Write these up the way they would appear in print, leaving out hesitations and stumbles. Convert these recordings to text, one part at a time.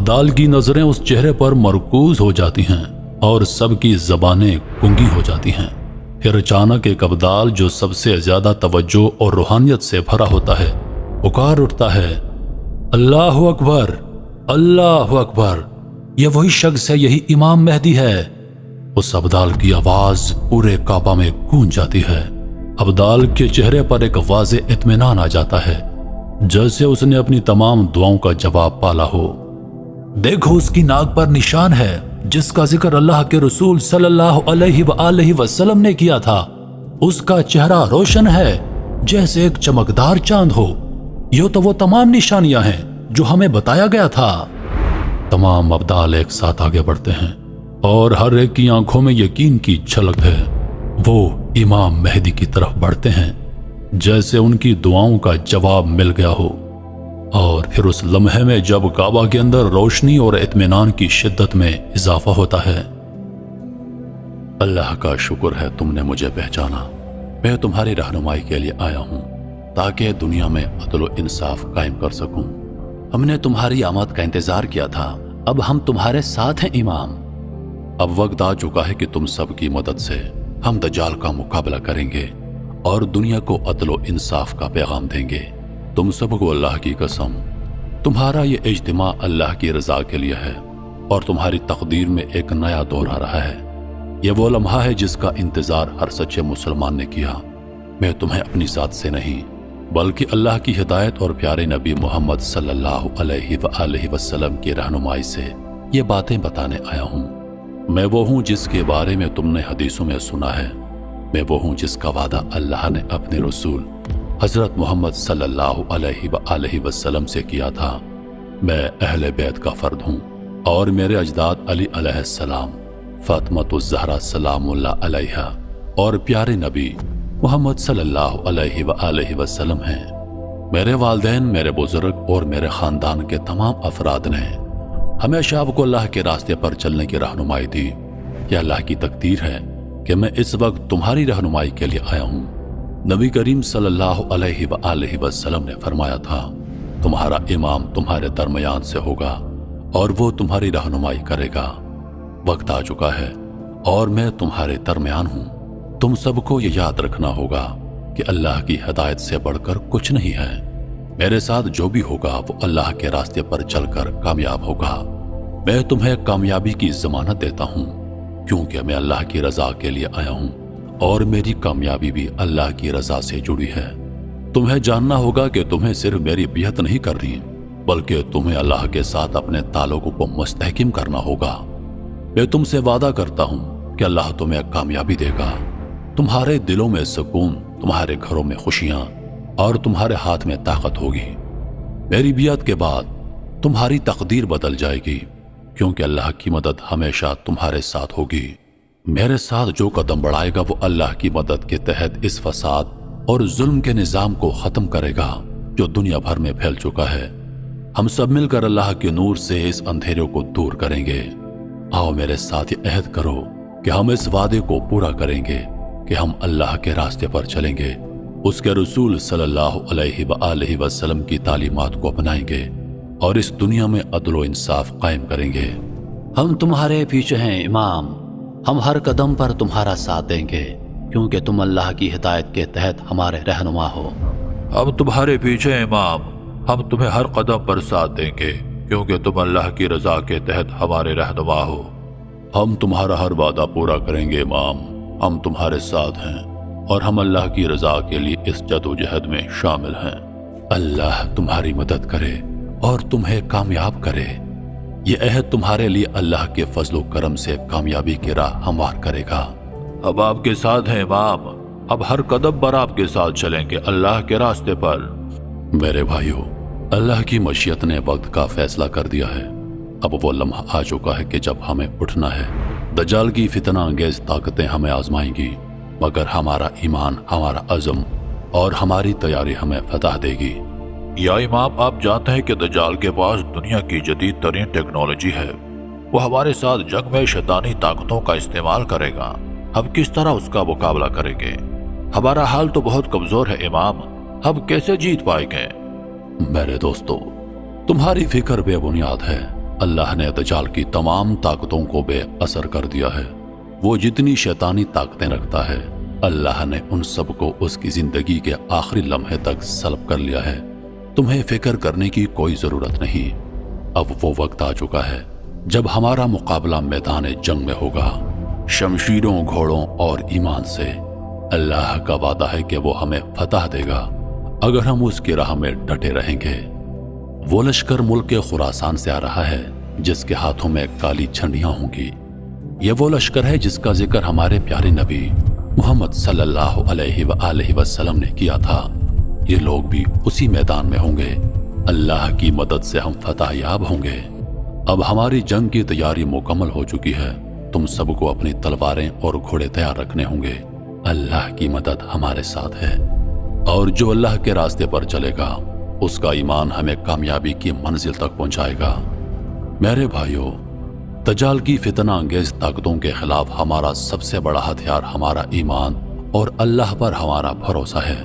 अब्दाल की नजरें उस चेहरे पर मरकूज हो जाती हैं और सबकी जबानें गुंगी हो जाती हैं। फिर अचानक एक अब्दाल जो सबसे ज्यादा तवज्जो और रूहानियत से भरा होता है पुकार उठता है, अल्लाह अकबर, अल्लाह अकबर, ये वही शख्स है, यही इमाम मेहदी है। उस अब्दाल की आवाज पूरे काबा में गूंज जाती है। अब्दाल के चेहरे पर एक वाज़े इत्मीनान आ जाता है, जैसे उसने अपनी तमाम दुआओं का जवाब पाला हो। देखो, उसकी नाक पर निशान है जिसका जिक्र अल्लाह के रसूल सल्लल्लाहु अलैहि वसल्लम ने किया था। उसका चेहरा रोशन है जैसे एक चमकदार चांद हो। ये तो वो तमाम निशानियां हैं जो हमें बताया गया था। तमाम अब्दाल एक साथ आगे बढ़ते हैं और हर एक की आंखों में यकीन की झलक है। वो इमाम मेहदी की तरफ बढ़ते हैं जैसे उनकी दुआओं का जवाब मिल गया हो। और फिर उस लम्हे में जब काबा के अंदर रोशनी और इत्मीनान की शिद्दत में इजाफा होता है। अल्लाह का शुक्र है तुमने मुझे पहचाना। मैं तुम्हारी रहनुमाई के लिए आया हूं ताकि दुनिया में अदल व इंसाफ कायम कर सकूं। हमने तुम्हारी आमद का इंतजार किया था, अब हम तुम्हारे साथ हैं इमाम। अब वक्त आ चुका है कि तुम सबकी मदद से हम दज्जाल का मुकाबला करेंगे और दुनिया को अदल व इंसाफ का पैगाम देंगे। तुम सबको अल्लाह की कसम, तुम्हारा ये इज्तिमा अल्लाह की रजा के लिए है और तुम्हारी तकदीर में एक नया दौर आ रहा है। यह वो लम्हा है जिसका इंतजार हर सच्चे मुसलमान ने किया। मैं तुम्हें अपनी जात से नहीं बल्कि अल्लाह की हिदायत और प्यारे नबी मोहम्मद सल्लल्लाहु अलैहि वसल्लम की रहनुमाई से ये बातें बताने आया हूँ। मैं वो हूँ जिसके बारे में तुमने हदीसों में सुना है। मैं वो हूँ जिसका वादा अल्लाह ने अपने रसूल हजरत मोहम्मद सल्लल्लाहु अलैहि वसल्लम से किया था। मैं अहले बैत का फर्द हूँ और मेरे अजदाद अली अलैहिस्सलाम, फातिमतुज़ ज़हरा सलामुल्लाह अलैहा और प्यारे नबी मोहम्मद सल्लल्लाहु अलैहि वसल्लम हैं। मेरे वालिदैन, मेरे बुजुर्ग और मेरे खानदान के तमाम अफराद ने हमेशा आपको अल्लाह के रास्ते पर चलने की रहनुमाई दी। यह अल्लाह की तकदीर है कि मैं इस वक्त तुम्हारी रहनुमाई के लिए आया हूँ। नबी करीम सल्लल्लाहु अलैहि वसल्लम ने फरमाया था, तुम्हारा इमाम तुम्हारे दरमियान से होगा और वो तुम्हारी रहनुमाई करेगा। वक्त आ चुका है और मैं तुम्हारे दरमियान हूँ। तुम सबको ये याद रखना होगा कि अल्लाह की हिदायत से बढ़कर कुछ नहीं है। मेरे साथ जो भी होगा वो अल्लाह के रास्ते पर चलकर कामयाब होगा। मैं तुम्हें कामयाबी की जमानत देता हूँ क्योंकि मैं अल्लाह की रजा के लिए आया हूँ और मेरी कामयाबी भी अल्लाह की रजा से जुड़ी है। तुम्हें जानना होगा कि तुम्हें सिर्फ मेरी बियत नहीं करनी बल्कि तुम्हें अल्लाह के साथ अपने ताल्लुक को मुस्तहकिम करना होगा। मैं तुमसे वादा करता हूँ कि अल्लाह तुम्हें कामयाबी देगा। तुम्हारे दिलों में सुकून, तुम्हारे घरों में खुशियां और तुम्हारे हाथ में ताकत होगी। मेरी बियत के बाद तुम्हारी तकदीर बदल जाएगी क्योंकि अल्लाह की मदद हमेशा तुम्हारे साथ होगी। मेरे साथ जो कदम बढ़ाएगा वो अल्लाह की मदद के तहत इस फसाद और जुल्म के निजाम को खत्म करेगा जो दुनिया भर में फैल चुका है। हम सब मिलकर अल्लाह के नूर से इस अंधेरे को दूर करेंगे। आओ मेरे साथ ये अहद करो कि हम इस वादे को पूरा करेंगे कि हम अल्लाह के रास्ते पर चलेंगे, उसके रसूल सल्लल्लाहु अलैहि वसल्लम की तालीमात को अपनाएंगे और इस दुनिया में अदल व इंसाफ कायम करेंगे। हम तुम्हारे पीछे हैं इमाम, हम हर कदम पर तुम्हारा साथ देंगे क्योंकि तुम अल्लाह की हिदायत के तहत हमारे रहनुमा हो। हम तुम्हारे पीछे हैं इमाम, हम तुम्हें हर कदम पर साथ देंगे क्योंकि तुम अल्लाह की रजा के तहत हमारे रहनुमा हो। हम तुम्हारा हर वादा पूरा करेंगे इमाम, हम तुम्हारे साथ हैं और हम अल्लाह की रजा के लिए इस जदोजहद में शामिल हैं। अल्लाह तुम्हारी मदद करे और तुम्हें कामयाब करे। ये अहद तुम्हारे लिए अल्लाह के फजलो करम से कामयाबी की राह हमवार करेगा। अब आपके साथ हैं इमाम, अब हर कदम पर आपके साथ चलेंगे अल्लाह के रास्ते पर। मेरे भाइयों, अल्लाह की मशीयत ने वक्त का फैसला कर दिया है। अब वो लम्हा आ चुका है कि जब हमें उठना है। दज्जाल की फितना अंगेज ताकतें हमें आजमाएंगी मगर हमारा ईमान, हमारा अज़म और हमारी तैयारी हमें फतह देगी। या इमाम, आप जानते हैं कि दज्जाल के पास दुनिया की जदीद तरीन टेक्नोलॉजी है। वो हमारे साथ जंग में शैतानी ताकतों का इस्तेमाल करेगा। हम किस तरह उसका मुकाबला करेंगे? हमारा हाल तो बहुत कमजोर है इमाम, हम कैसे जीत पाएंगे? मेरे दोस्तों, तुम्हारी फिक्र बेबुनियाद है। اللہ نے دجال کی تمام طاقتوں کو بے اثر کر دیا ہے۔ وہ جتنی شیطانی طاقتیں رکھتا ہے اللہ نے ان سب کو اس کی زندگی کے آخری لمحے تک سلب کر لیا ہے۔ تمہیں فکر کرنے کی کوئی ضرورت نہیں۔ اب وہ وقت آ چکا ہے جب ہمارا مقابلہ میدان جنگ میں ہوگا، شمشیروں، گھوڑوں اور ایمان سے۔ اللہ کا وعدہ ہے کہ وہ ہمیں فتح دے گا اگر ہم اس کی راہ میں ڈٹے رہیں گے۔ وہ لشکر ملک کے خراسان سے آ رہا ہے جس کے ہاتھوں میں کالی جھنڈیاں ہوں گی۔ یہ وہ لشکر ہے جس کا ذکر ہمارے پیارے نبی محمد صلی اللہ علیہ وآلہ وسلم نے کیا تھا۔ یہ لوگ بھی اسی میدان میں ہوں گے۔ اللہ کی مدد سے ہم فتح یاب ہوں گے۔ اب ہماری جنگ کی تیاری مکمل ہو چکی ہے۔ تم سب کو اپنی تلواریں اور گھوڑے تیار رکھنے ہوں گے۔ اللہ کی مدد ہمارے ساتھ ہے، اور جو اللہ کے راستے پر چلے گا اس کا ایمان ہمیں کامیابی کی منزل تک پہنچائے گا۔ میرے بھائیوں، دجال کی فتنہ انگیز طاقتوں کے خلاف ہمارا سب سے بڑا ہتھیار ہمارا ایمان اور اللہ پر ہمارا بھروسہ ہے۔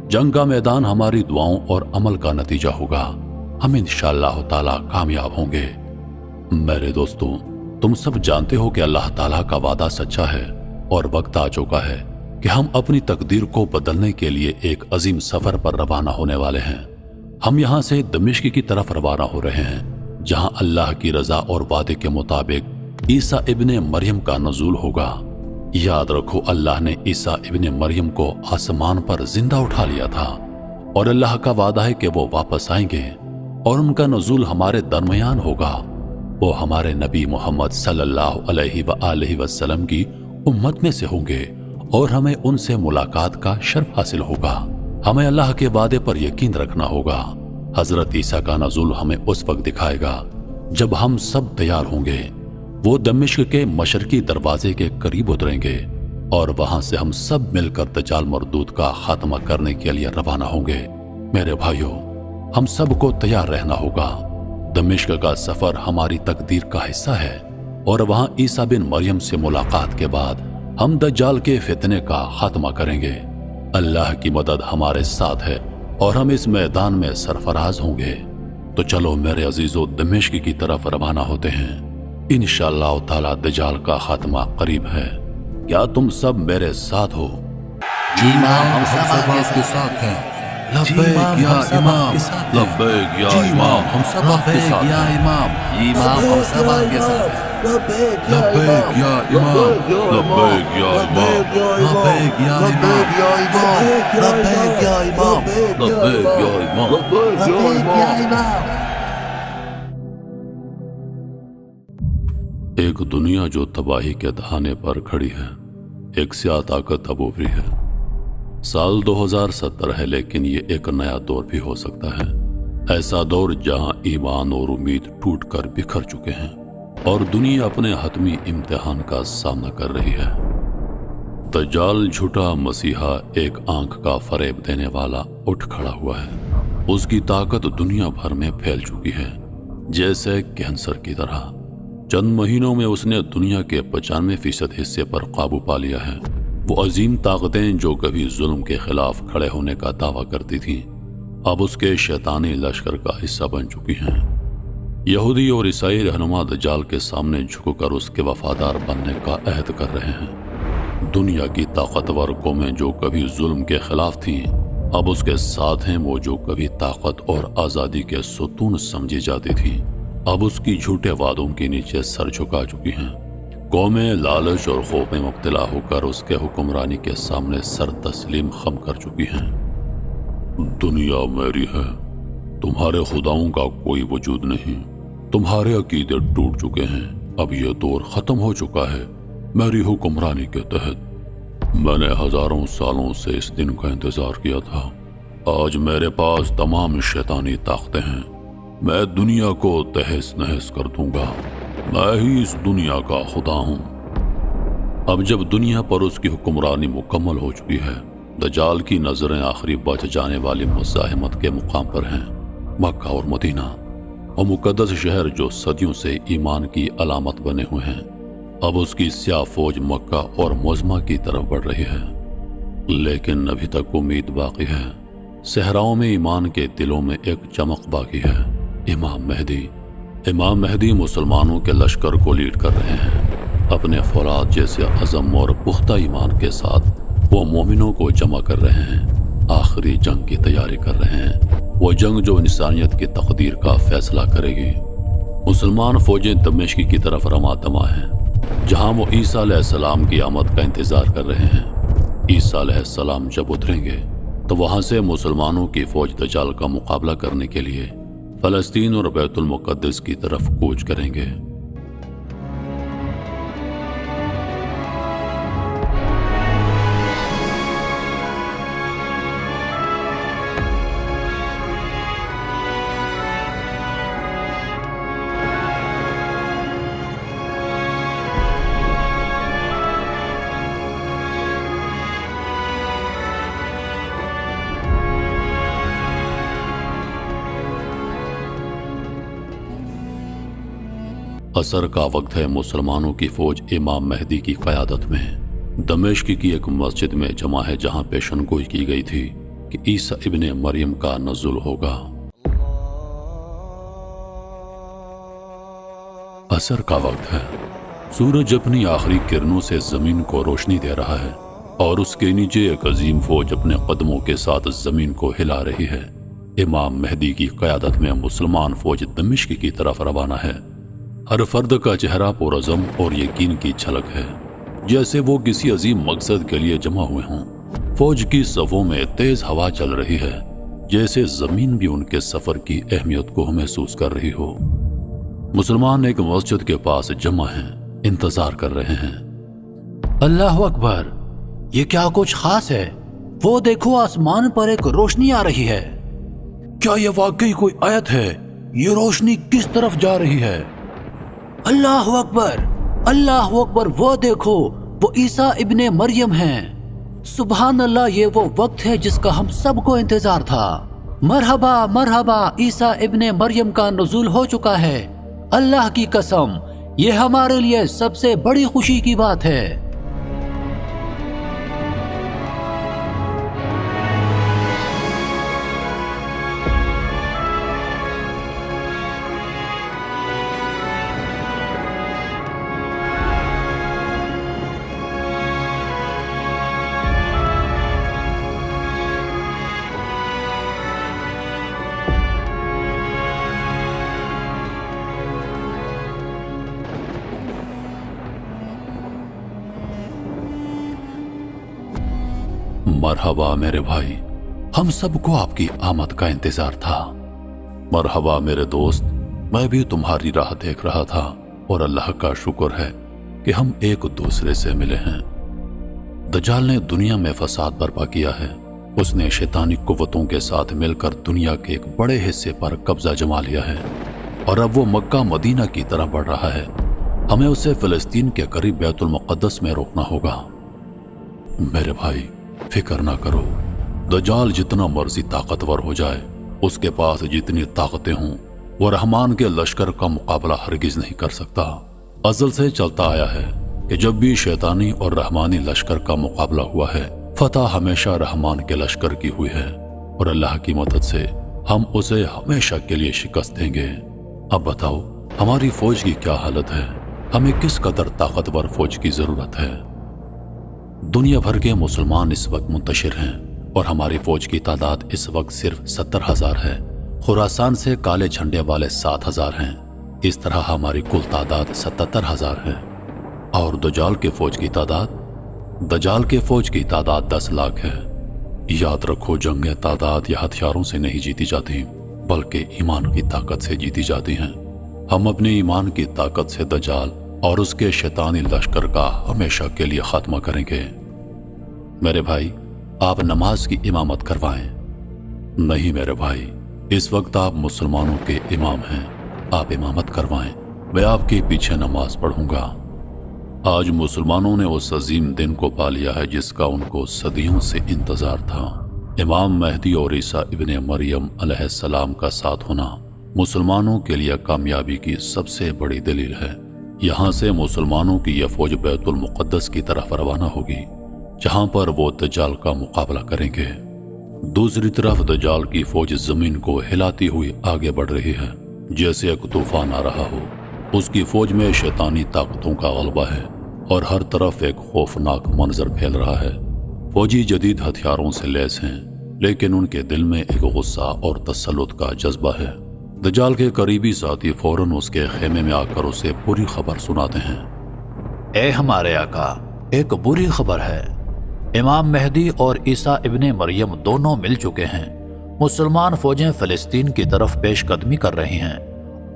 جنگ کا میدان ہماری دعاؤں اور عمل کا نتیجہ ہوگا۔ ہم انشاءاللہ تعالی کامیاب ہوں گے۔ میرے دوستوں، تم سب جانتے ہو کہ اللہ تعالیٰ کا وعدہ سچا ہے اور وقت آ چکا ہے کہ ہم اپنی تقدیر کو بدلنے کے لیے ایک عظیم سفر پر روانہ ہونے والے ہیں۔ ہم یہاں سے دمشق کی طرف روانہ ہو رہے ہیں، جہاں اللہ کی رضا اور وعدے کے مطابق عیسیٰ ابن مریم کا نزول ہوگا۔ یاد رکھو، اللہ نے عیسیٰ ابن مریم کو آسمان پر زندہ اٹھا لیا تھا، اور اللہ کا وعدہ ہے کہ وہ واپس آئیں گے اور ان کا نزول ہمارے درمیان ہوگا۔ وہ ہمارے نبی محمد صلی اللہ علیہ وآلہ وسلم کی امت میں سے ہوں گے اور ہمیں ان سے ملاقات کا شرف حاصل ہوگا۔ ہمیں اللہ کے وعدے پر یقین رکھنا ہوگا۔ حضرت عیسیٰ کا نزول ہمیں اس وقت دکھائے گا جب ہم سب تیار ہوں گے۔ وہ دمشق کے مشرقی دروازے کے قریب اتریں گے اور وہاں سے ہم سب مل کر دجال مردود کا خاتمہ کرنے کے لیے روانہ ہوں گے۔ میرے بھائیوں، ہم سب کو تیار رہنا ہوگا۔ دمشق کا سفر ہماری تقدیر کا حصہ ہے، اور وہاں عیسیٰ بن مریم سے ملاقات کے بعد ہم دجال کے فتنے کا خاتمہ کریں گے۔ اللہ کی مدد ہمارے ساتھ ہے اور ہم اس میدان میں سرفراز ہوں گے۔ تو چلو میرے عزیزو، دمشق کی طرف روانہ ہوتے ہیں۔ انشاءاللہ تعالی دجال کا خاتمہ قریب ہے۔ کیا تم سب میرے ساتھ ہو؟ جی امام، ہم سب آپ کے ساتھ ہیں۔ لبیک یا امام، لبیک یا امام، ہم سب آپ کے ساتھ ہیں۔ امام ہم سب آپ کے ساتھ ہیں۔ لبیک یا امام، لبیک یا امام، لبیک یا امام، لبیک یا امام، لبیک یا امام، لبیک یا امام۔ ایک دنیا جو تباہی کے دہانے پر کھڑی ہے، ایک سیاہ طاقت اب ابھری ہے۔ سال 2070 ہے، لیکن یہ ایک نیا دور بھی ہو سکتا ہے۔ ایسا دور جہاں ایمان اور امید ٹوٹ کر بکھر چکے ہیں اور دنیا اپنے حتمی امتحان کا سامنا کر رہی ہے۔ دجال جھوٹا مسیحا، ایک آنکھ کا فریب دینے والا، اٹھ کھڑا ہوا ہے۔ اس کی طاقت دنیا بھر میں پھیل چکی ہے، جیسے کینسر کی طرح۔ چند مہینوں میں اس نے دنیا کے 95% حصے پر قابو پا لیا ہے۔ وہ عظیم طاقتیں جو کبھی ظلم کے خلاف کھڑے ہونے کا دعویٰ کرتی تھیں، اب اس کے شیطانی لشکر کا حصہ بن چکی ہیں۔ یہودی اور عیسائی رہنما دجال کے سامنے جھک کر اس کے وفادار بننے کا عہد کر رہے ہیں۔ دنیا کی طاقتور قومیں جو کبھی ظلم کے خلاف تھیں، اب اس کے ساتھ ہیں۔ وہ جو کبھی طاقت اور آزادی کے ستون سمجھی جاتی تھی، اب اس کی جھوٹے وعدوں کے نیچے سر جھکا چکی ہیں۔ قومیں لالچ اور خوف میں مبتلا ہو کر اس کے حکمرانی کے سامنے سر تسلیم خم کر چکی ہیں۔ دنیا میری ہے، تمہارے خداؤں کا کوئی وجود نہیں، تمہارے عقیدے ٹوٹ چکے ہیں، اب یہ دور ختم ہو چکا ہے میری حکمرانی کے تحت۔ میں نے ہزاروں سالوں سے اس دن کا انتظار کیا تھا۔ آج میرے پاس تمام شیطانی طاقتیں ہیں۔ میں دنیا کو تہس نہس کر دوں گا۔ میں ہی اس دنیا کا خدا ہوں۔ اب جب دنیا پر اس کی حکمرانی مکمل ہو چکی ہے، دجال کی نظریں آخری بچ جانے والی مزاحمت کے مقام پر ہیں، مکہ اور مدینہ، وہ مقدس شہر جو صدیوں سے ایمان کی علامت بنے ہوئے ہیں۔ اب اس کی سیاہ فوج مکہ اور مزمہ کی طرف بڑھ رہی ہے، لیکن ابھی تک امید باقی ہے۔ صحراؤں میں ایمان کے دلوں میں ایک چمک باقی ہے۔ امام مہدی امام مہدی مسلمانوں کے لشکر کو لیڈ کر رہے ہیں۔ اپنے فولاد جیسے عزم اور پختہ ایمان کے ساتھ وہ مومنوں کو جمع کر رہے ہیں، آخری جنگ کی تیاری کر رہے ہیں، وہ جنگ جو انسانیت کی تقدیر کا فیصلہ کرے گی۔ مسلمان فوجیں دمشق کی طرف رواں دماں ہیں، جہاں وہ عیسیٰ علیہ السلام کی آمد کا انتظار کر رہے ہیں۔ عیسیٰ علیہ السلام جب اتریں گے تو وہاں سے مسلمانوں کی فوج دجال کا مقابلہ کرنے کے لیے فلسطین اور بیت المقدس کی طرف کوچ کریں گے۔ عصر کا وقت ہے، مسلمانوں کی فوج امام مہدی کی قیادت میں دمشق کی ایک مسجد میں جمع ہے، جہاں پیشن گوئی کی گئی تھی کہ عیسیٰ ابن مریم کا نزول ہوگا۔ عصر کا وقت ہے، سورج اپنی آخری کرنوں سے زمین کو روشنی دے رہا ہے اور اس کے نیچے ایک عظیم فوج اپنے قدموں کے ساتھ زمین کو ہلا رہی ہے۔ امام مہدی کی قیادت میں مسلمان فوج دمشق کی طرف روانہ ہے۔ ہر فرد کا چہرہ پرعزم اور یقین کی جھلک ہے، جیسے وہ کسی عظیم مقصد کے لیے جمع ہوئے ہوں۔ فوج کی صفوں میں تیز ہوا چل رہی ہے، جیسے زمین بھی ان کے سفر کی اہمیت کو محسوس کر رہی ہو۔ مسلمان ایک مسجد کے پاس جمع ہیں، انتظار کر رہے ہیں۔ اللہ اکبر، یہ کیا کچھ خاص ہے؟ وہ دیکھو، آسمان پر ایک روشنی آ رہی ہے۔ کیا یہ واقعی کوئی آیت ہے؟ یہ روشنی کس طرف جا رہی ہے؟ اللہ اکبر، اللہ اکبر، وہ دیکھو، وہ عیسیٰ ابن مریم ہیں۔ سبحان اللہ، یہ وہ وقت ہے جس کا ہم سب کو انتظار تھا۔ مرحبا مرحبا، عیسیٰ ابن مریم کا نزول ہو چکا ہے۔ اللہ کی قسم، یہ ہمارے لیے سب سے بڑی خوشی کی بات ہے۔ مرحبا میرے بھائی، ہم سب کو آپ کی آمد کا انتظار تھا۔ مرحبا میرے دوست، میں بھی تمہاری راہ دیکھ رہا تھا اور اللہ کا شکر ہے کہ ہم ایک دوسرے سے ملے ہیں۔ دجال نے دنیا میں فساد برپا کیا ہے۔ اس نے شیطانی قوتوں کے ساتھ مل کر دنیا کے ایک بڑے حصے پر قبضہ جما لیا ہے اور اب وہ مکہ مدینہ کی طرف بڑھ رہا ہے۔ ہمیں اسے فلسطین کے قریب بیت المقدس میں روکنا ہوگا۔ میرے بھائی، فکر نہ کرو، دجال جتنا مرضی طاقتور ہو جائے، اس کے پاس جتنی طاقتیں ہوں، وہ رحمان کے لشکر کا مقابلہ ہرگز نہیں کر سکتا۔ ازل سے چلتا آیا ہے کہ جب بھی شیطانی اور رحمانی لشکر کا مقابلہ ہوا ہے، فتح ہمیشہ رحمان کے لشکر کی ہوئی ہے اور اللہ کی مدد سے ہم اسے ہمیشہ کے لیے شکست دیں گے۔ اب بتاؤ، ہماری فوج کی کیا حالت ہے؟ ہمیں کس قدر طاقتور فوج کی ضرورت ہے؟ دنیا بھر کے مسلمان اس وقت منتشر ہیں اور ہماری فوج کی تعداد اس وقت صرف 70,000 ہے۔ خراسان سے کالے جھنڈے والے 7,000 ہیں۔ اس طرح ہماری کل تعداد 77,000 ہے۔ اور دجال کے فوج کی تعداد 10 لاکھ ہے۔ یاد رکھو، جنگیں تعداد یا ہتھیاروں سے نہیں جیتی جاتی، بلکہ ایمان کی طاقت سے جیتی جاتی ہیں۔ ہم اپنے ایمان کی طاقت سے دجال اور اس کے شیطانی لشکر کا ہمیشہ کے لیے خاتمہ کریں گے۔ میرے بھائی، آپ نماز کی امامت کروائیں۔ نہیں میرے بھائی، اس وقت آپ مسلمانوں کے امام ہیں، آپ امامت کروائیں، میں آپ کے پیچھے نماز پڑھوں گا۔ آج مسلمانوں نے اس عظیم دن کو پا لیا ہے جس کا ان کو صدیوں سے انتظار تھا۔ امام مہدی اور عیسیٰ ابن مریم علیہ السلام کا ساتھ ہونا مسلمانوں کے لیے کامیابی کی سب سے بڑی دلیل ہے۔ یہاں سے مسلمانوں کی یہ فوج بیت المقدس کی طرف روانہ ہوگی، جہاں پر وہ دجال کا مقابلہ کریں گے۔ دوسری طرف دجال کی فوج زمین کو ہلاتی ہوئی آگے بڑھ رہی ہے۔ जैसे एक तूफान आ रहा हो। उसकी फौज में शैतानी ताकतों का गलबा है और हर तरफ एक खौफनाक मंजर फैल रहा है। फौजी जदीद हथियारों से लैस हैं, लेकिन उनके दिल में एक गुस्सा और तसल्लुत का जज्बा है। दज्जाल के करीबी साथी फौरन उसके खेमे में आकर उसे बुरी खबर सुनाते हैं। ए हमारे आका, एक बुरी खबर है। इमाम मेहदी और ईसा इब्ने मरियम दोनों मिल चुके हैं। मुसलमान फौजें फिलिस्तीन की तरफ पेशकदमी कर रही हैं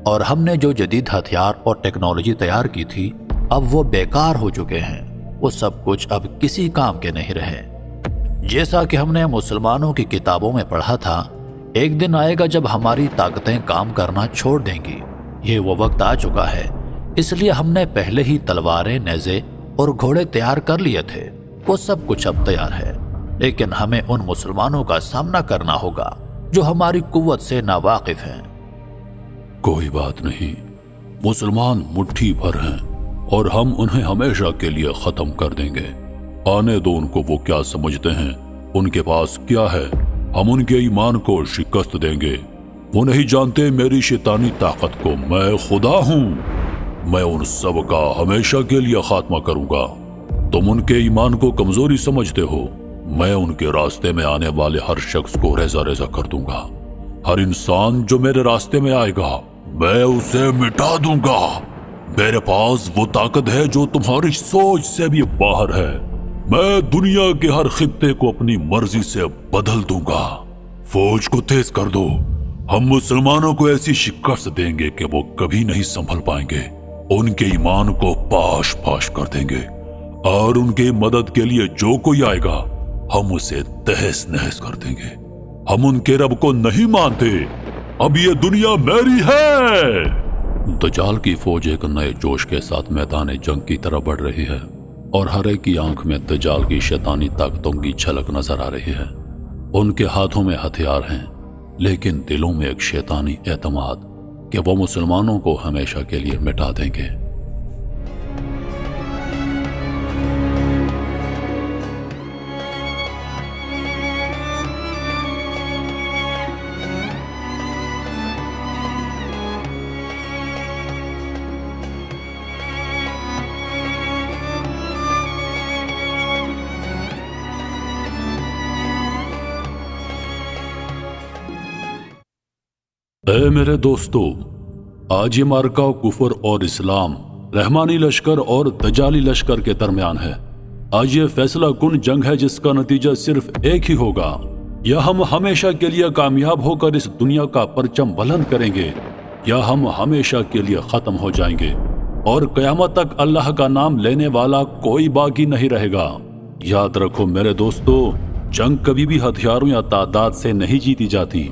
और हमने जो जदीद हथियार और टेक्नोलॉजी तैयार की थी अब वो बेकार हो चुके हैं। वो सब कुछ अब किसी काम के नहीं रहे। जैसा कि हमने मुसलमानों की किताबों में पढ़ा था, एक दिन आएगा जब हमारी ताकतें काम करना छोड़ देंगी। ये वो वक्त आ चुका है, इसलिए हमने पहले ही तलवारें, नेज़े और घोड़े तैयार कर लिए थे। वो सब कुछ अब तैयार है, लेकिन हमें उन मुसलमानों का सामना करना होगा जो हमारी कुव्वत से नावाकिफ हैं। कोई बात नहीं, मुसलमान मुट्ठी भर हैं और हम उन्हें हमेशा के लिए खत्म कर देंगे। आने दो उनको, वो क्या समझते हैं, उनके पास क्या है। हम उनके ईमान को शिकस्त देंगे। वो नहीं जानते मेरी शैतानी ताकत को। मैं खुदा हूं। मैं उन सब का हमेशा के लिए खात्मा करूंगा। तुम उनके ईमान को कमजोरी समझते हो। मैं उनके रास्ते में आने वाले हर शख्स को रेजा रेजा कर दूंगा। हर इंसान जो मेरे रास्ते में आएगा मैं उसे मिटा दूंगा। मेरे पास वो ताकत है जो तुम्हारी सोच से भी बाहर है। मैं दुनिया के हर खित्ते को अपनी मर्जी से बदल दूंगा। फौज को तेज कर दो। हम मुसलमानों को ऐसी शिकस्त देंगे कि वो कभी नहीं संभल पाएंगे। उनके ईमान को पाश पाश कर देंगे और उनकी मदद के लिए जो कोई आएगा हम उसे तहस नहस कर देंगे। हम उनके रब को नहीं मानते। अब ये दुनिया मेरी है। दज्जाल की फौज एक नए जोश के साथ मैदान जंग की तरफ बढ़ रही है और हर एक की आंख में दज्जाल की शैतानी ताकतों की झलक नजर आ रही है। उनके हाथों में हथियार हैं, लेकिन दिलों में एक शैतानी एतमाद कि वो मुसलमानों को हमेशा के लिए मिटा देंगे। ऐ मेरे दोस्तों, आज ये मार्का कुफर और इस्लाम, रहमानी लश्कर और दज्जाली लश्कर के दरमियान है। आज ये फैसला कुन जंग है जिसका नतीजा सिर्फ एक ही होगा। या हम हमेशा के लिए कामयाब होकर इस दुनिया का परचम बुलंद करेंगे या हम हमेशा के लिए खत्म हो जाएंगे और कयामत तक अल्लाह का नाम लेने वाला कोई बाकी नहीं रहेगा। याद रखो मेरे दोस्तों, जंग कभी भी हथियारों या तादाद से नहीं जीती जाती।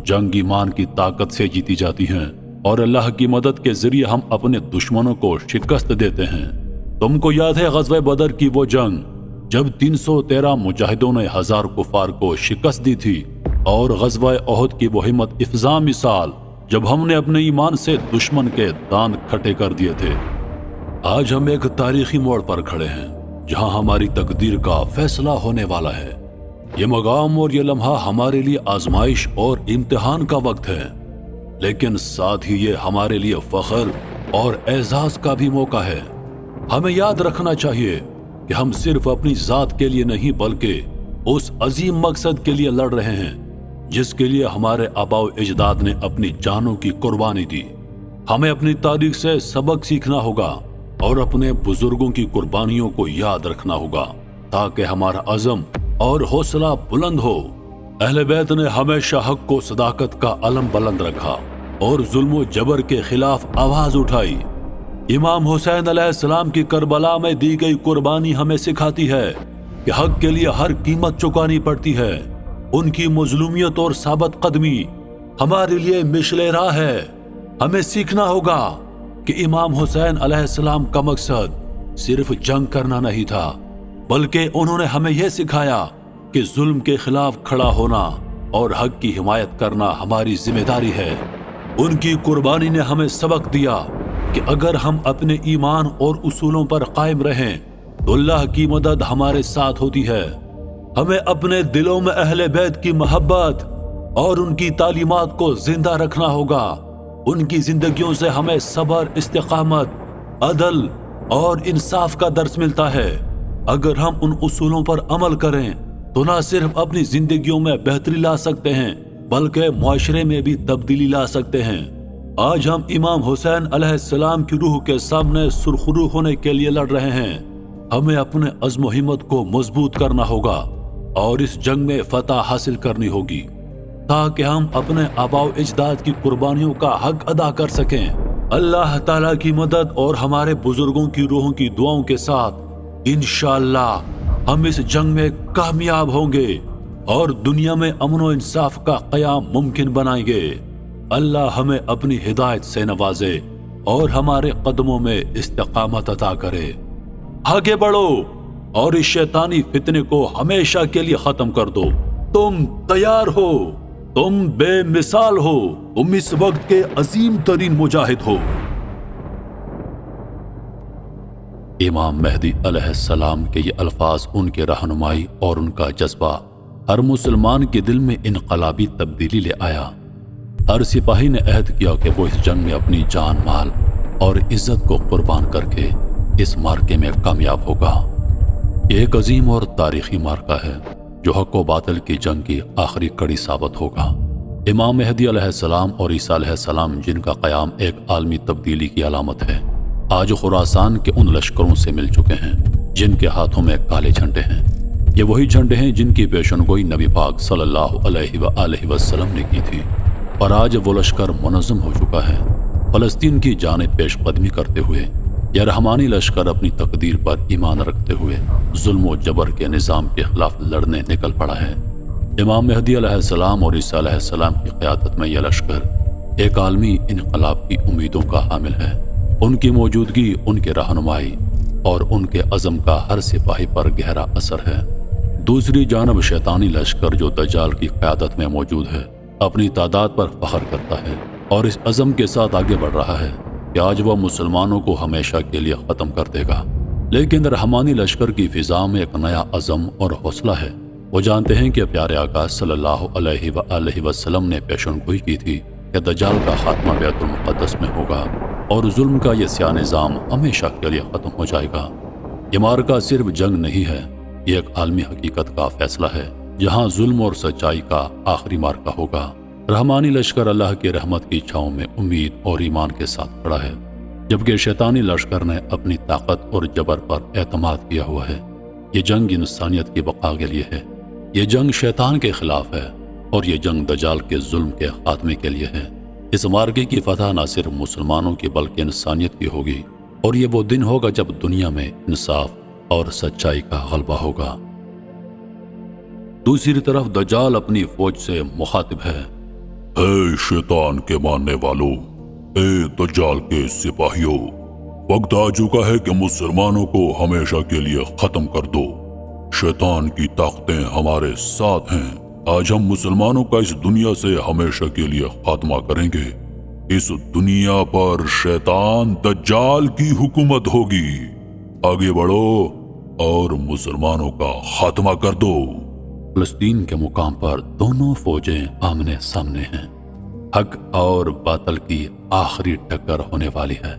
जंग ईमान की ताकत से जीती जाती हैं और अल्लाह की मदद के जरिए हम अपने दुश्मनों को शिकस्त देते हैं। तुमको याद है ग़ज़वा बदर की वो जंग जब 313 मुजाहिदों ने 1000 कुफार को शिकस्त दी थी, और ग़ज़वा ओहद की वो हिम्मत इफ़्ज़ा मिसाल जब हमने अपने ईमान से दुश्मन के दांत खट्टे कर दिए थे। आज हम एक तारीखी मोड़ पर खड़े हैं जहां हमारी तकदीर का फैसला होने वाला है। ये मकाम और ये लम्हा हमारे लिए आजमाइश और इम्तिहान का वक्त है, लेकिन साथ ही ये हमारे लिए फख्र और एजाज का भी मौका है। हमें याद रखना चाहिए कि हम सिर्फ अपनी जात के लिए नहीं बल्कि उस अजीम मकसद के लिए लड़ रहे हैं जिसके लिए हमारे आबाओ अजदाद ने अपनी जानों की कुर्बानी दी। हमें अपनी तारीख से सबक सीखना होगा और अपने बुजुर्गों की कुर्बानियों को याद रखना होगा ताकि हमारा अज़म और हौसला बुलंद हो। अहले बैत ने हमेशा हक को सदाकत का अलम बुलंद रखा और जुल्म जबर के खिलाफ आवाज उठाई। इमाम हुसैन अलैहिस्सलाम की करबला में दी गई कुर्बानी हमें सिखाती है कि हक के लिए हर कीमत चुकानी पड़ती है। उनकी मजलूमियत और साबत कदमी हमारे लिए मिशले राह है। हमें सीखना होगा कि इमाम हुसैन अलैहिस्सलाम का मकसद सिर्फ जंग करना नहीं था, बल्कि उन्होंने हमें यह सिखाया कि जुल्म के खिलाफ खड़ा होना और हक की हिमायत करना हमारी जिम्मेदारी है। उनकी कुर्बानी ने हमें सबक दिया कि अगर हम अपने ईमान और उसूलों पर कायम रहें तो अल्लाह की मदद हमारे साथ होती है। हमें अपने दिलों में अहले बैत की मोहब्बत और उनकी तालीमात को जिंदा रखना होगा ان کی زندگیوں سے ہمیں صبر، استقامت، عدل اور انصاف کا درس ملتا ہے۔ اگر ہم ان اصولوں پر عمل کریں تو نہ صرف اپنی زندگیوں میں بہتری لا سکتے ہیں بلکہ معاشرے میں بھی تبدیلی لا سکتے ہیں۔ آج ہم امام حسین علیہ السلام کی روح کے سامنے سرخرو ہونے کے لیے لڑ رہے ہیں۔ ہمیں اپنے عزم و ہمت کو مضبوط کرنا ہوگا اور اس جنگ میں فتح حاصل کرنی ہوگی تاکہ ہم اپنے آباء و اجداد کی قربانیوں کا حق ادا کر سکیں۔ اللہ تعالیٰ کی مدد اور ہمارے بزرگوں کی روحوں کی دعاؤں کے ساتھ انشاءاللہ ہم اس جنگ میں کامیاب ہوں گے اور دنیا میں امن و انصاف کا قیام ممکن بنائیں گے۔ اللہ ہمیں اپنی ہدایت سے نوازے اور ہمارے قدموں میں استقامت عطا کرے۔ آگے بڑھو اور اس شیطانی فتنے کو ہمیشہ کے لیے ختم کر دو۔ تم تیار ہو، تم بے مثال ہو، تم اس وقت کے عظیم ترین مجاہد ہو۔ امام مہدی علیہ السلام کے یہ الفاظ، ان کے رہنمائی اور ان کا جذبہ ہر مسلمان کے دل میں انقلابی تبدیلی لے آیا۔ ہر سپاہی نے عہد کیا کہ وہ اس جنگ میں اپنی جان، مال اور عزت کو قربان کر کے اس مارکے میں کامیاب ہوگا۔ یہ ایک عظیم اور تاریخی مارکہ ہے جو حق و باطل کی جنگ کی آخری کڑی ثابت ہوگا۔ امام مہدی علیہ السلام اور عیسیٰ علیہ السلام، جن کا قیام ایک عالمی تبدیلی کی علامت ہے، آج خراسان کے ان لشکروں سے مل چکے ہیں جن کے ہاتھوں میں کالے جھنڈے ہیں۔ یہ وہی جھنڈے ہیں جن کی پیشن گوئی نبی پاک صلی اللہ علیہ وآلہ وسلم نے کی تھی، اور آج وہ لشکر منظم ہو چکا ہے۔ فلسطین کی جانب پیش قدمی کرتے ہوئے یہ رحمانی لشکر اپنی تقدیر پر ایمان رکھتے ہوئے ظلم و جبر کے نظام کے خلاف لڑنے نکل پڑا ہے۔ امام مہدی علیہ السلام اور عیسیٰ علیہ السلام کی قیادت میں یہ لشکر ایک عالمی انقلاب کی امیدوں کا حامل ہے۔ ان کی موجودگی، ان کے رہنمائی اور ان کے عزم کا ہر سپاہی پر گہرا اثر ہے۔ دوسری جانب شیطانی لشکر جو دجال کی قیادت میں موجود ہے، اپنی تعداد پر فخر کرتا ہے اور اس عزم کے ساتھ آگے بڑھ رہا ہے کہ آج وہ مسلمانوں کو ہمیشہ کے لیے ختم کر دے گا۔ لیکن رحمانی لشکر کی فضا میں ایک نیا عزم اور حوصلہ ہے۔ وہ جانتے ہیں کہ پیارے آقا صلی اللہ علیہ وآلہ وسلم نے پیشن گوئی کی تھی کہ دجال کا خاتمہ بیت المقدس میں ہوگا اور ظلم کا یہ سیاہ نظام ہمیشہ کے لیے ختم ہو جائے گا۔ یہ مارکہ صرف جنگ نہیں ہے، یہ ایک عالمی حقیقت کا فیصلہ ہے جہاں ظلم اور سچائی کا آخری مارکہ ہوگا۔ رحمانی لشکر اللہ کی رحمت کی چھاؤں میں امید اور ایمان کے ساتھ کھڑا ہے، جبکہ شیطانی لشکر نے اپنی طاقت اور جبر پر اعتماد کیا ہوا ہے۔ یہ جنگ انسانیت کی بقا کے لیے ہے، یہ جنگ شیطان کے خلاف ہے اور یہ جنگ دجال کے ظلم کے خاتمے کے لیے ہے۔ اس مارکے کی فتح نہ صرف مسلمانوں کی بلکہ انسانیت کی ہوگی، اور یہ وہ دن ہوگا جب دنیا میں انصاف اور سچائی کا غلبہ ہوگا۔ دوسری طرف دجال اپنی فوج سے مخاطب ہے۔ اے شیطان کے ماننے والوں، اے دجال کے سپاہیوں، وقت آ چکا ہے کہ مسلمانوں کو ہمیشہ کے لیے ختم کر دو۔ شیطان کی طاقتیں ہمارے ساتھ ہیں۔ آج ہم مسلمانوں کا اس دنیا سے ہمیشہ کے لیے خاتمہ کریں گے۔ اس دنیا پر شیطان دجال کی حکومت ہوگی۔ آگے بڑھو اور مسلمانوں کا خاتمہ کر دو۔ فلسطین کے مقام پر دونوں فوجیں آمنے سامنے ہیں۔ حق اور باطل کی آخری ٹکر ہونے والی ہے۔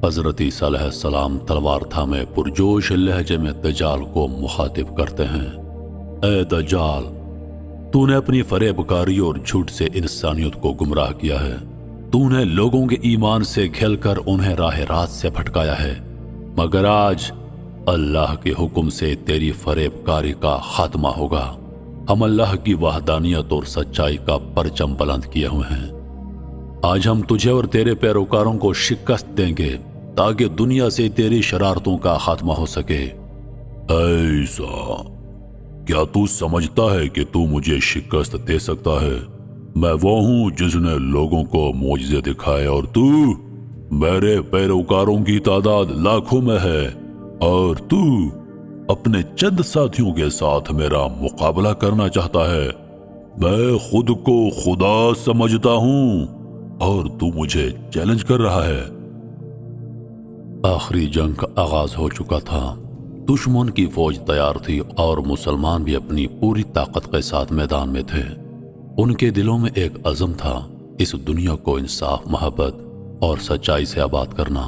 حضرت عیسیٰ علیہ السلام تلوار تھامے پرجوش لہجے میں دجال کو مخاطب کرتے ہیں۔ اے دجال، تو نے اپنی فریب کاری اور جھوٹ سے انسانیت کو گمراہ کیا ہے۔ تو نے لوگوں کے ایمان سے کھیل کر انہیں راہ راست سے بھٹکایا ہے، مگر آج اللہ کے حکم سے تیری فریب کاری کا خاتمہ ہوگا۔ ہم اللہ کی وحدانیت اور سچائی کا پرچم بلند کیے ہوئے ہیں۔ آج ہم تجھے اور تیرے پیروکاروں کو شکست دیں گے تاکہ دنیا سے تیری شرارتوں کا خاتمہ ہو سکے۔ اے عیسیٰ، کیا تو سمجھتا ہے کہ تو مجھے شکست دے سکتا ہے؟ میں وہ ہوں جس نے لوگوں کو معجزے دکھائے، اور تو میرے پیروکاروں کی تعداد لاکھوں میں ہے، اور تو اپنے چند ساتھیوں کے ساتھ میرا مقابلہ کرنا چاہتا ہے۔ میں خود کو خدا سمجھتا ہوں اور تو مجھے چیلنج کر رہا ہے۔ آخری جنگ کا آغاز ہو چکا تھا۔ दुश्मन की फौज तैयार थी और मुसलमान भी अपनी पूरी ताकत के साथ मैदान में थे। उनके दिलों में एक अज़म था, इस दुनिया को इंसाफ, मोहब्बत और सच्चाई से आबाद करना।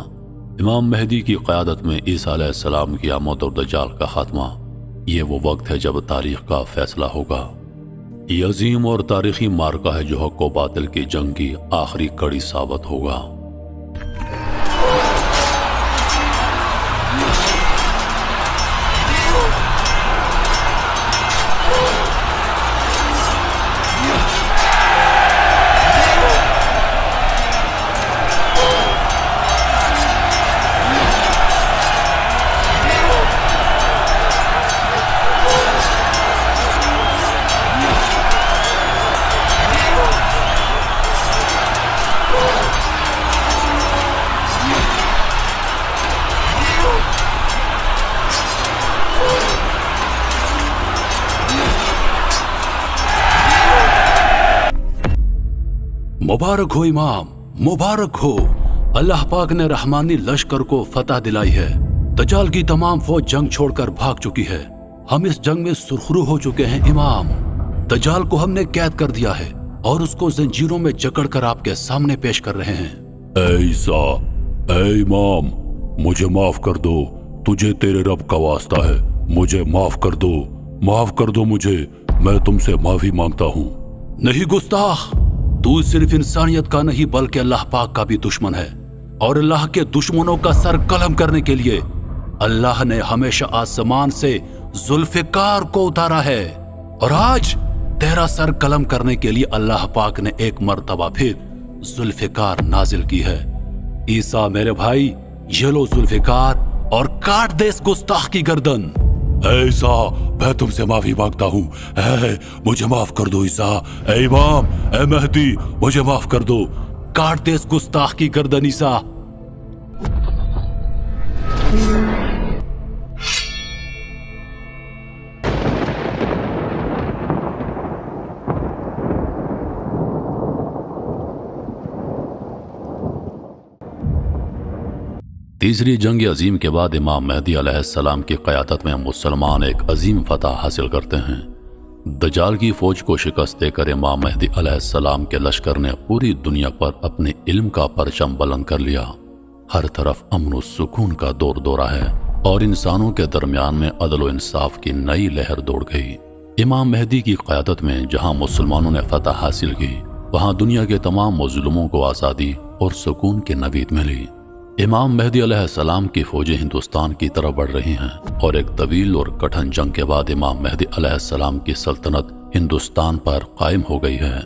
इमाम मेहदी की क़यादत में ईसा अलैहिस्सलाम की आमद और दज्जाल का खात्मा, ये वो वक्त है जब तारीख का फैसला होगा। ये अजीम और तारीखी मार्का है जो हक़ व बातिल की जंग की आखिरी कड़ी साबित होगा। मुबारक हो इमाम, मुबारक हो। अल्लाह पाक ने रहमानी लश्कर को फतह दिलाई है। दज्जाल की तमाम फौज जंग छोड़कर भाग चुकी है। हम इस जंग में सुरखरू हो चुके हैं इमाम। दज्जाल को हमने कैद कर दिया है और उसको जंजीरों में जकड़कर आपके सामने पेश कर रहे हैं। ऐ ईसा, ऐ इमाम, मुझे माफ कर दो, तुझे तेरे रब का वास्ता है, मुझे माफ कर दो मुझे, मैं तुमसे माफी मांगता हूँ। नहीं गुस्ताख, तू सिर्फ इंसानियत का नहीं बल्कि अल्लाह पाक का भी दुश्मन है, और अल्लाह के दुश्मनों का सर कलम करने के लिए अल्लाह ने हमेशा आसमान से जुल्फिकार को उतारा है, और आज तेरा सर कलम करने के लिए अल्लाह पाक ने एक मर्तबा फिर जुल्फिकार नाजिल की है। ईसा मेरे भाई, ये लो जुल्फिकार और काट दे इस गुस्ताख की गर्दन। ऐसा, मैं तुमसे माफी मांगता हूँ, मुझे माफ कर दो ईसा। ऐ इमाम, ऐ मेहदी, मुझे माफ कर दो। काट दे इस गुस्ताख की गर्दन ईसा। तीसरी जंग अजीम के बाद इमाम मेहदी अलैहिस्सलाम की क़यादत में मुसलमान एक अजीम फतह हासिल करते हैं। दज्जाल की फौज को शिकस्त देकर इमाम मेहदी अलैहिस्सलाम के लश्कर ने पूरी दुनिया पर अपने इल्म का परचम बुलंद कर लिया। हर तरफ अमन और सुकून का दौर दौरा है और इंसानों के दरमियान में अदल व इंसाफ की नई लहर दौड़ गई। इमाम मेहदी की क़यादत में जहां मुसलमानों ने फतह हासिल की, वहां दुनिया के तमाम मज़लूमों को आज़ादी और सुकून की नवीद मिली। इमाम मेहदी अलैहिस्सलाम की फौजें हिंदुस्तान की तरफ बढ़ रही हैं और एक तवील और कठिन जंग के बाद इमाम मेहदी अलैहिस्सलाम की सल्तनत हिंदुस्तान पर कायम हो गई है।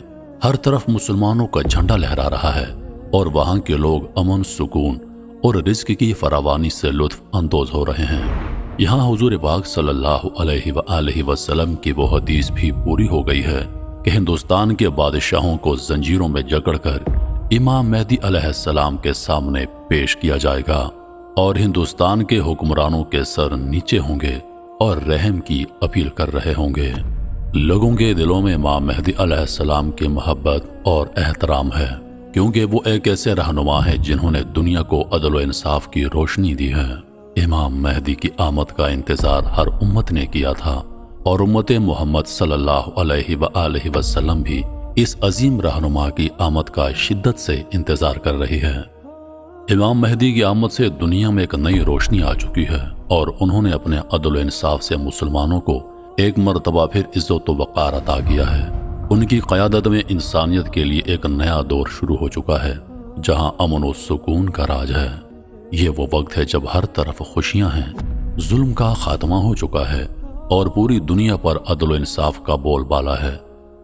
हर तरफ मुसलमानों का झंडा लहरा रहा है और वहाँ के लोग अमन, सुकून और रिज़्क की फरावानी से लुत्फ अंदोज हो रहे हैं। यहाँ हुजूर पाक सल्लल्लाहु अलैहि वसल्लम की वो हदीस भी पूरी हो गई है कि हिंदुस्तान के बादशाहों को जंजीरों में जकड़कर इमाम मेहदी अलैहिस्सलाम के सामने पेश किया जाएगा और हिंदुस्तान के हुक्मरानों के सर नीचे होंगे और रहम की अपील कर रहे होंगे। लोगों के दिलों में इमाम मेहदी अलैहिस्सलाम की मोहब्बत और एहतराम है, क्योंकि वो एक ऐसे रहनुमा है जिन्होंने दुनिया को अदल व इंसाफ की रोशनी दी है। इमाम मेहदी की आमद का इंतजार हर उम्मत ने किया था और उम्मत मोहम्मद सल्लल्लाहु अलैहि वसल्लम भी इस अजीम रहनुमा की आमद का शिद्दत से इंतजार कर रही है। इमाम मेहदी की आमद से दुनिया में एक नई रोशनी आ चुकी है और उन्होंने अपने अदल व इंसाफ से मुसलमानों को एक मरतबा फिर इज्जत व वक़ार अता किया है। उनकी क़यादत में इंसानियत के लिए एक नया दौर शुरू हो चुका है जहां अमन व सुकून का राज है। ये वो वक्त है जब हर तरफ खुशियां हैं, जुल्म का खात्मा हो चुका है और पूरी दुनिया पर अदल व इंसाफ का बोलबाला है।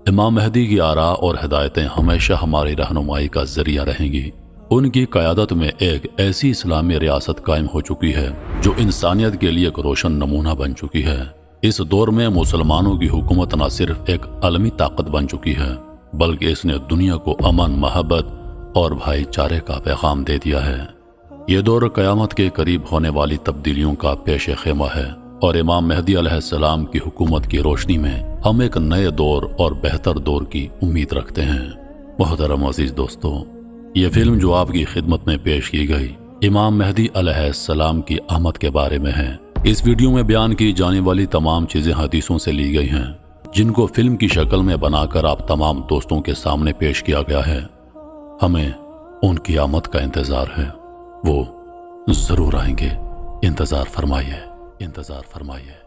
इमाम मेहदी की आरा और हिदायतें हमेशा हमारी रहनुमाई का जरिया रहेंगी। उनकी क़यादत में एक ऐसी इस्लामी रियासत कायम हो चुकी है जो इंसानियत के लिए एक रोशन नमूना बन चुकी है। इस दौर में मुसलमानों की हुकूमत न सिर्फ एक अलमी ताकत बन चुकी है, बल्कि इसने दुनिया को अमन, मोहब्बत और भाईचारे का पैगाम दे दिया है। ये दौर क़यामत के करीब होने वाली तब्दीलियों का पेश खेमा है और इमाम मेहदी अलैहिस्सलाम की हुकूमत की रोशनी में हम एक नए दौर और बेहतर दौर की उम्मीद रखते हैं। मोहतरम अजीज दोस्तों, ये फिल्म जो आपकी खिदमत में पेश की गई इमाम मेहदी अलैहिस्सलाम की आमद के बारे में है। اس ویڈیو میں بیان کی جانے والی تمام چیزیں حدیثوں سے لی گئی ہیں، جن کو فلم کی شکل میں بنا کر آپ تمام دوستوں کے سامنے پیش کیا گیا ہے۔ ہمیں ان کی آمد کا انتظار ہے، وہ ضرور آئیں گے، انتظار فرمائیے، انتظار فرمائیے۔